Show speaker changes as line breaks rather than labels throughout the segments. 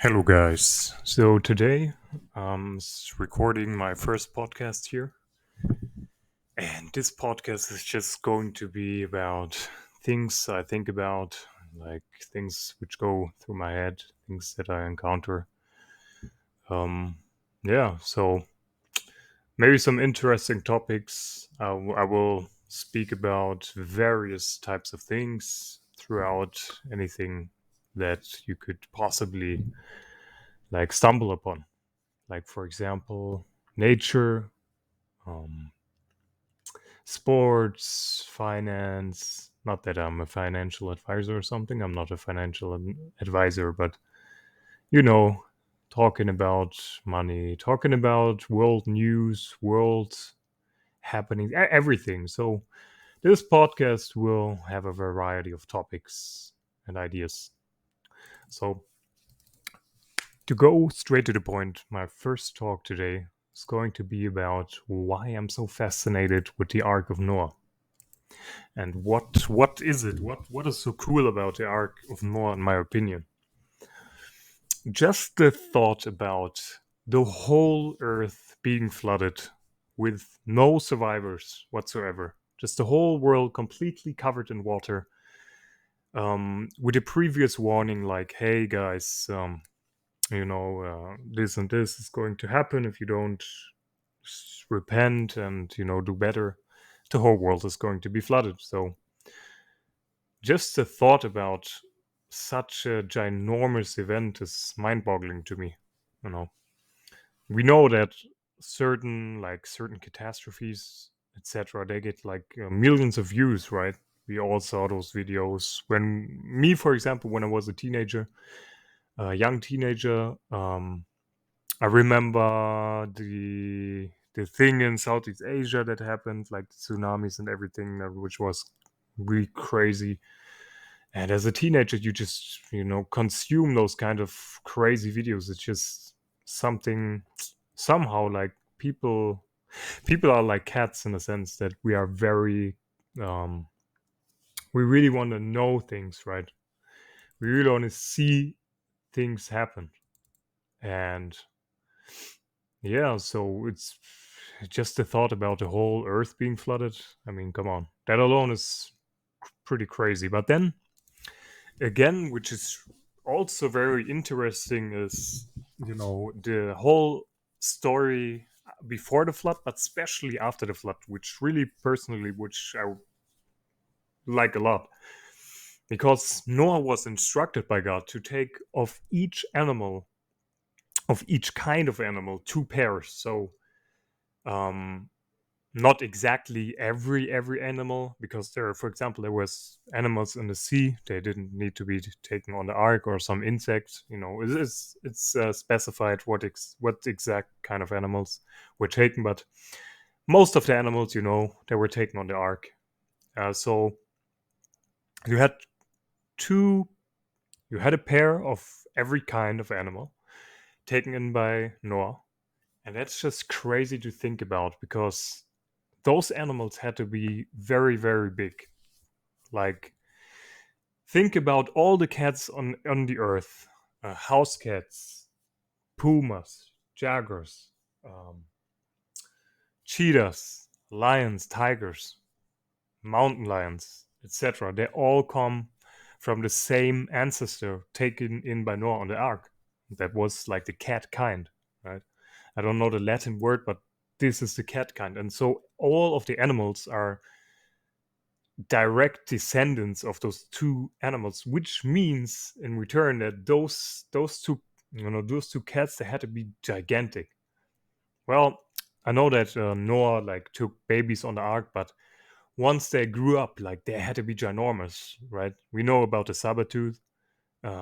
Hello, guys. So today I'm recording my first podcast here, and this podcast is just going to be about things I think about, like things which go through my head, things that I encounter. Um, yeah, so maybe some interesting topics. I will speak about various types of things throughout anything that you could possibly like stumble upon. Like for example, nature, um, sports, finance. Not that I'm a financial advisor or something. I'm not a financial advisor, but you know, talking about money, talking about world news, world happenings, everything. So this podcast will have a variety of topics and ideas. So to go straight to the point, my first talk today is going to be about why I'm so fascinated with the Ark of Noah and what is it? What is so cool about the Ark of Noah, in my opinion? Just the thought about the whole Earth being flooded with no survivors whatsoever, just the whole world completely covered in water. With a previous warning, like, "Hey guys, this and this is going to happen if you don't repent and do better. The whole world is going to be flooded." So just the thought about such a ginormous event is mind-boggling to me. You know, we know that certain catastrophes, etc., they get like millions of views, right? We all saw those videos. When me, for example, when I was a teenager, a young teenager, I remember the thing in Southeast Asia that happened, like the tsunamis and everything, which was really crazy. And as a teenager, you just consume those kind of crazy videos. It's just something somehow like people are like cats in a sense that we are very um, we really want to know things, right? We really want to see things happen, and yeah, so it's just the thought about the whole Earth being flooded. I mean, come on, that alone is pretty crazy. But then again, which is also very interesting, is the whole story before the flood, but especially after the flood, which really personally, which I like a lot, because Noah was instructed by God to take of each animal, of each kind of animal, two pairs. So um not exactly every animal, because there, for example, there was animals in the sea, they didn't need to be taken on the ark, or some insects. It's specified what exact kind of animals were taken, but most of the animals, they were taken on the ark. So you had two you had a pair of every kind of animal taken in by Noah. And that's just crazy to think about, because those animals had to be very, very big. Like, think about all the cats on the earth: house cats, pumas, jaguars, um, cheetahs, lions, tigers, mountain lions, etc. They all come from the same ancestor taken in by Noah on the ark. That was like the cat kind, right? I don't know the Latin word, but this is the cat kind. And so all of the animals are direct descendants of those two animals, which means in return that those two those two cats, they had to be gigantic. Well, I know that Noah like took babies on the ark, but once they grew up, like they had to be ginormous, right? We know about the saber-tooth.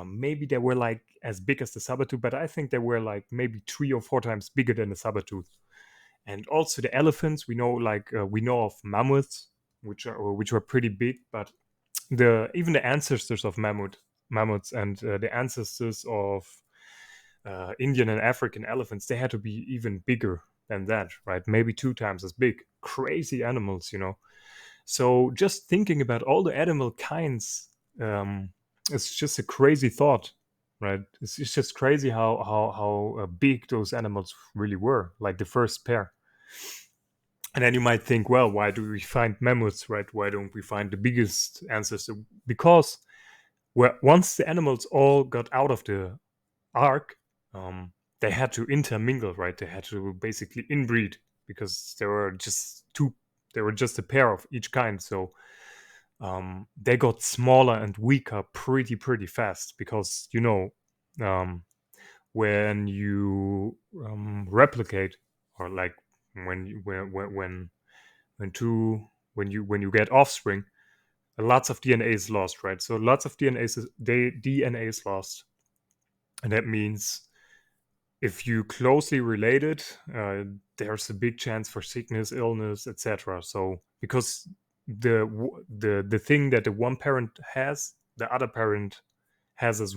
Maybe they were like as big as the saber-tooth, but I think they were like maybe 3 or 4 times bigger than the saber-tooth. And also the elephants, we know of mammoths, which were pretty big, but the even the ancestors of mammoths and the ancestors of Indian and African elephants, they had to be even bigger than that, right? Maybe 2 times as big. Crazy animals. So just thinking about all the animal kinds, it's just a crazy thought. right? It's just crazy how big those animals really were, like the first pair. And then you might think, well, why do we find mammoths, right? Why don't we find the biggest ancestor? Because once the animals all got out of the ark, um, they had to intermingle, right? They had to basically inbreed because there were just two. There were just a pair of each kind, so they got smaller and weaker pretty fast because um, when you replicate, or like when you, when two when you get offspring, lots of DNA is lost, right? So lots of DNA is lost, and that means if you closely related, there's a big chance for sickness, illness, etc. So because the thing that the one parent has, the other parent has as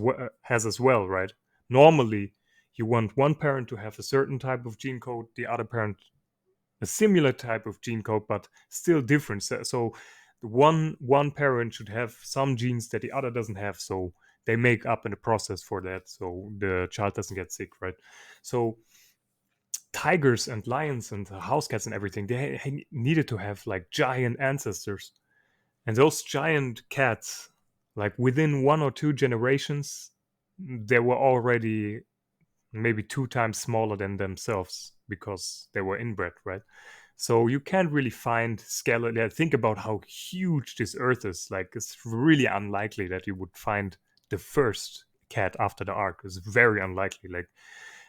well, right? Normally, you want one parent to have a certain type of gene code, the other parent a similar type of gene code, but still different. So one parent should have some genes that the other doesn't have. So they make up in the process for that, so the child doesn't get sick, right? So tigers and lions and house cats and everything, they needed to have like giant ancestors, and those giant cats, like within 1 or 2 generations, they were already maybe 2 times smaller than themselves because they were inbred, right? So you can't really find skeleton. Think about how huge this Earth is. Like it's really unlikely that you would find the first cat after the ark. It's very unlikely. Like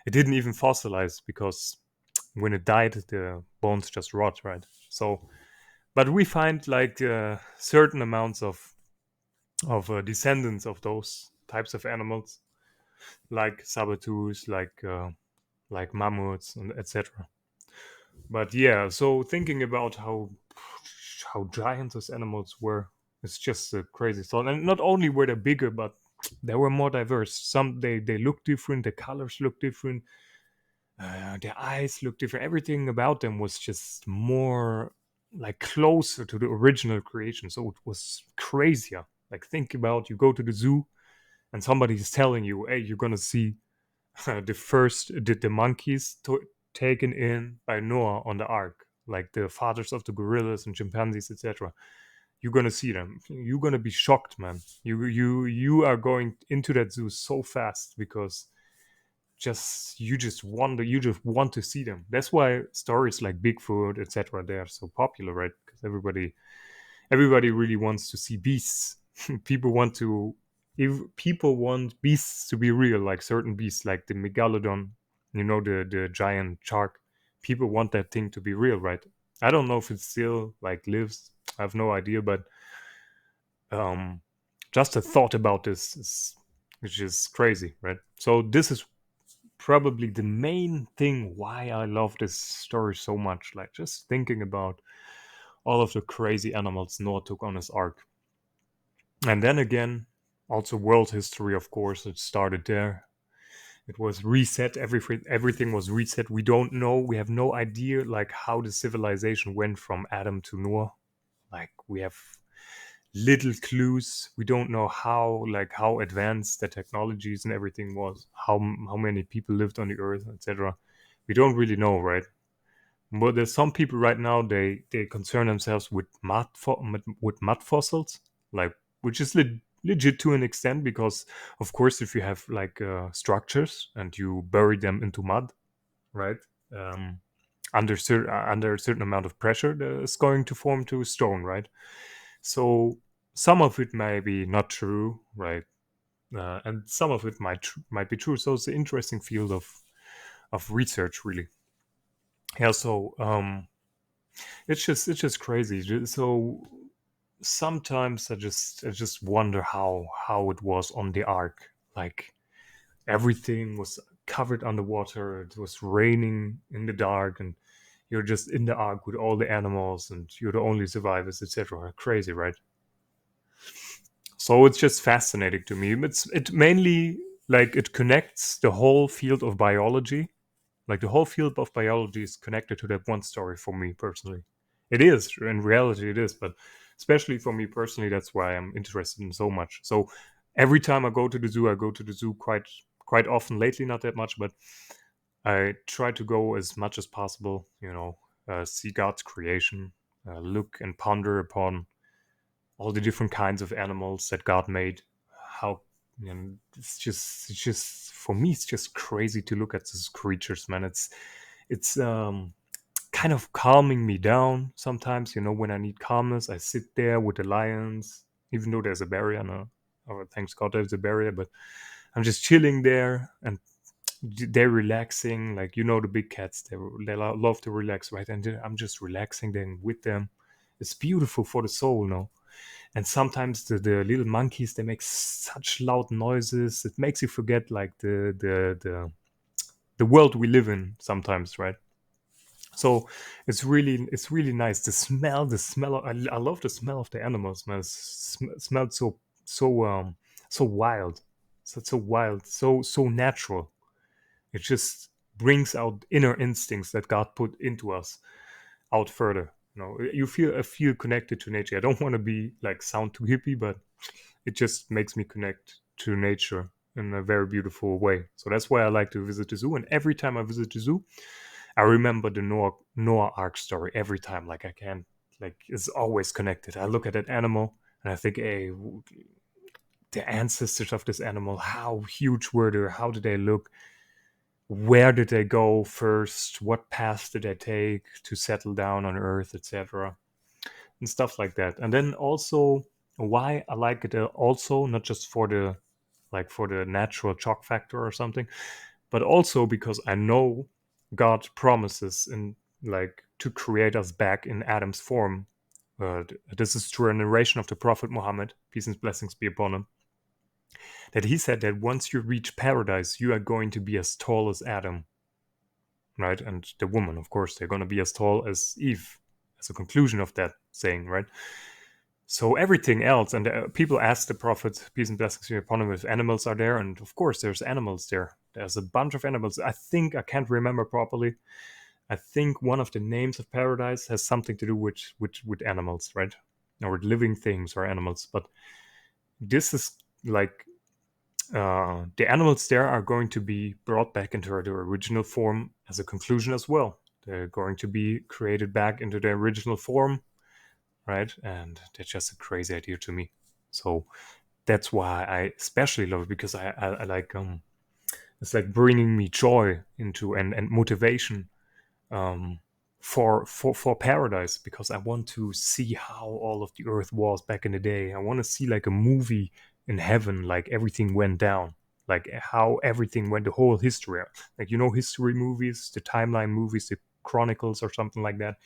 it didn't even fossilize because when it died, the bones just rot, right? So, but we find like certain amounts of descendants of those types of animals, like saber-tooths, like mammoths and etc. But yeah, so thinking about how giant those animals were, it's just a crazy thought. And not only were they bigger, but they were more diverse. Some they look different, the colors look different, their eyes look different. Everything about them was just more like closer to the original creation. So it was crazier. Like think about you go to the zoo and somebody is telling you, hey, you're gonna see the monkeys taken in by Noah on the ark, like the fathers of the gorillas and chimpanzees, etc. You're gonna see them. You're gonna be shocked, man. You are going into that zoo so fast because you just want to see them. That's why stories like Bigfoot, etc. They are so popular, right? Because everybody really wants to see beasts. people want to if people want beasts to be real, like certain beasts like the megalodon, the giant shark. People want that thing to be real, right? I don't know if it still like lives. I have no idea, but um just a thought about this is which is crazy, right? So this is probably the main thing why I love this story so much, like just thinking about all of the crazy animals Noah took on his ark. And then again, also world history, of course, it started there. It was reset. Everything was reset. We don't know. We have no idea like how the civilization went from Adam to Noah. Like we have little clues. We don't know how advanced the technologies and everything was. How many people lived on the earth, etc. We don't really know, right? But there's some people right now they concern themselves with mud fossils, like which is legit to an extent because of course if you have like structures and you bury them into mud, right? Um, under a certain amount of pressure, it's going to form to stone, right? So some of it may be not true, right? And some of it might be true. So it's an interesting field of research, really. Yeah. So it's just crazy. So sometimes I just wonder how it was on the ark. Like everything was covered underwater. It was raining in the dark, and you're just in the ark with all the animals, and you're the only survivors, etc. Crazy, right? So it's just fascinating to me. It mainly like it connects the whole field of biology. Like the whole field of biology is connected to that one story for me personally. It is in reality, it is, but especially for me personally, that's why I'm interested in so much. So Every time I go to the zoo, I go to the zoo quite often. Lately, not that much, but I try to go as much as possible. See God's creation, look and ponder upon all the different kinds of animals that God made. How it's just for me, it's just crazy to look at these creatures, man. It's kind of calming me down sometimes. When I need calmness, I sit there with the lions, even though there's a barrier. No, oh, thanks God there's a barrier, but I'm just chilling there and they're relaxing. Like the big cats, they love to relax, right? And I'm just relaxing then with them. It's beautiful for the soul, no? And sometimes the little monkeys, they make such loud noises. It makes you forget like the world we live in sometimes, right? So it's really nice. The smell. I love the smell of the animals, man. It smelled so wild, so wild, so natural. It just brings out inner instincts that God put into us out further. I feel connected to nature. I don't want to be like sound too hippie, but it just makes me connect to nature in a very beautiful way. So that's why I like to visit the zoo. And every time I visit the zoo, I remember the Noah Ark story every time. Like I can, like it's always connected. I look at that animal and I think, hey, the ancestors of this animal, how huge were they? How did they look? Where did they go first? What path did they take to settle down on Earth, etc., and stuff like that. And then also why I like it also not just for the natural shock factor or something, but also because I know God promises in like to create us back in Adam's form. This is through a narration of the Prophet Muhammad, peace and blessings be upon him, that he said that once you reach paradise, you are going to be as tall as Adam, right? And the woman, of course, they're going to be as tall as Eve, as a conclusion of that saying, right? So everything else, and people ask the Prophet, peace and blessings be upon him, if animals are there, and of course there's animals there. There's a bunch of animals. I think I can't remember properly. I think one of the names of paradise has something to do with animals, right? Or with living things or animals. But this is like the animals there are going to be brought back into their original form as a conclusion as well. They're going to be created back into their original form, right? And that's just a crazy idea to me. So that's why I especially love it, because I like it's like bringing me joy into and motivation um for paradise, because I want to see how all of the earth was back in the day. I want to see like a movie in heaven, like everything went down, like how everything went, the whole history, like history movies, the timeline movies, the chronicles or something like that.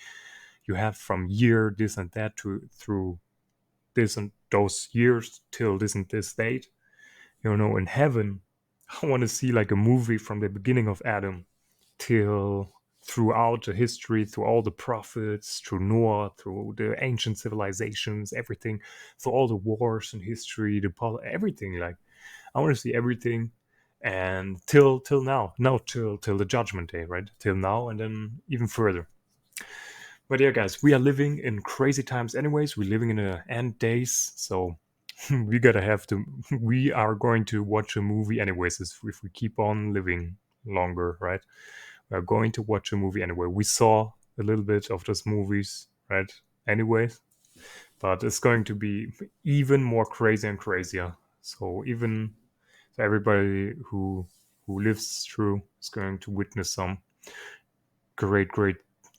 You have from year this and that to through this and those years till this and this date. In heaven, I want to see like a movie from the beginning of Adam till throughout the history, through all the prophets, through Noah, through the ancient civilizations, everything, through all the wars in history, everything. Like I want to see everything, and till now, no, till the judgment day, right? Till now, and then even further. But yeah, guys, we are living in crazy times, anyways. We're living in the end days, so we gotta have to. We are going to watch a movie, anyways. If we keep on living longer, right? We are going to watch a movie anyway. We saw a little bit of those movies, right? Anyways, but it's going to be even more crazy and crazier. So even everybody who lives through is going to witness some great,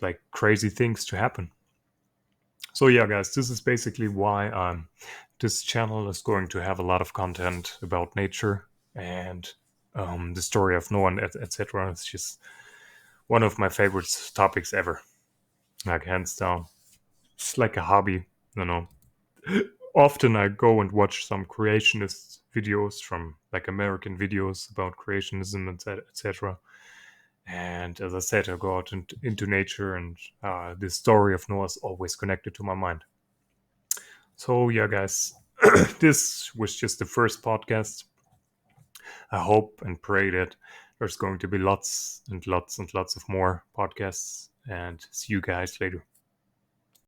like crazy things to happen. So yeah, guys, this is basically why this channel is going to have a lot of content about nature and the story of Noah and etc. It's just one of my favorite topics ever, like hands down. It's like a hobby, you know. Often I go and watch some creationist videos from like American videos about creationism, etc. And as I said, I go out into nature, and the story of Noah is always connected to my mind. So yeah, guys, this was just the first podcast. I hope and pray that there's going to be lots and lots and lots of more podcasts, and see you guys later.